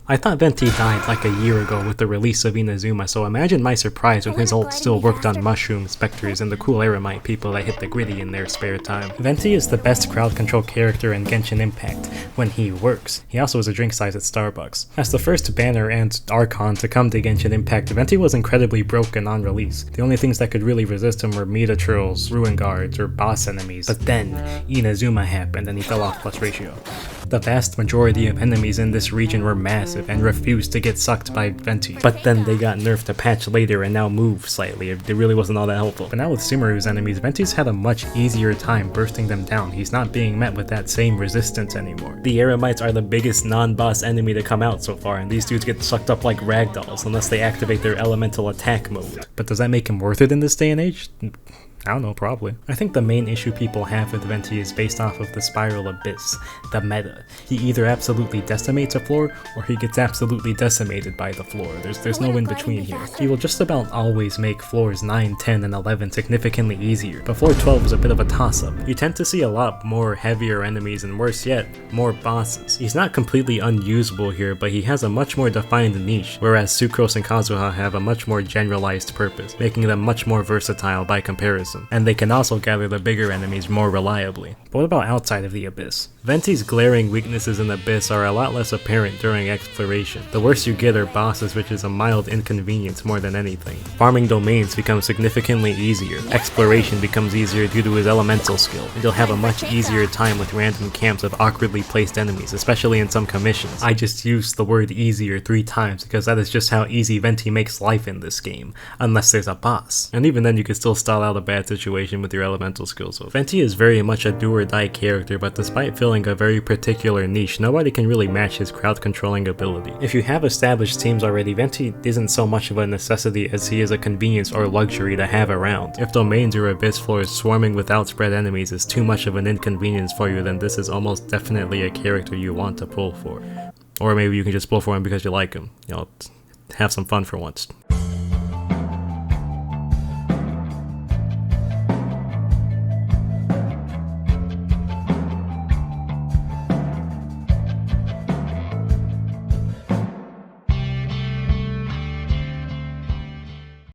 I thought Venti died like a year ago with the release of Inazuma, so imagine my surprise when his ult still worked on mushroom specters and the cool eremite people that hit the gritty in their spare time. Venti is the best crowd control character in Genshin Impact, when he works. He also was a drink size at Starbucks. As the first banner and Archon to come to Genshin Impact, Venti was incredibly broken on release. The only things that could really resist him were Meta Trolls, Ruin Guards, or boss enemies. But then, Inazuma happened and he fell off plus ratio. The vast majority of enemies in this region were massive and refused to get sucked by Venti. But then they got nerfed a patch later and now move slightly. It really wasn't all that helpful. But now with Sumeru's enemies, Venti's had a much easier time bursting them down. He's not being met with that same resistance anymore. The Eremites are the biggest non-boss enemy to come out so far, and these dudes get sucked up like ragdolls unless they activate their elemental attack mode. But does that make him worth it in this day and age? I don't know, probably. I think the main issue people have with Venti is based off of the Spiral Abyss, the meta. He either absolutely decimates a floor, or he gets absolutely decimated by the floor. There's no in between here. He will just about always make floors 9, 10, and 11 significantly easier, but floor 12 is a bit of a toss-up. You tend to see a lot more heavier enemies, and worse yet, more bosses. He's not completely unusable here, but he has a much more defined niche, whereas Sucrose and Kazuha have a much more generalized purpose, making them much more versatile by comparison. And they can also gather the bigger enemies more reliably. But what about outside of the Abyss? Venti's glaring weaknesses in the Abyss are a lot less apparent during exploration. The worst you get are bosses, which is a mild inconvenience more than anything. Farming domains becomes significantly easier. Exploration becomes easier due to his elemental skill, and you'll have a much easier time with random camps of awkwardly placed enemies, especially in some commissions. I just used the word easier 3 times because that is just how easy Venti makes life in this game, unless there's a boss. And even then you can still stall out a bad situation with your elemental skills. So Venti is very much a do or die character, but despite filling a very particular niche, nobody can really match his crowd controlling ability. If you have established teams already, Venti isn't so much of a necessity as he is a convenience or luxury to have around. If domains or abyss floors swarming with outspread enemies is too much of an inconvenience for you, then this is almost definitely a character you want to pull for. Or maybe you can just pull for him because you like him. You know, have some fun for once.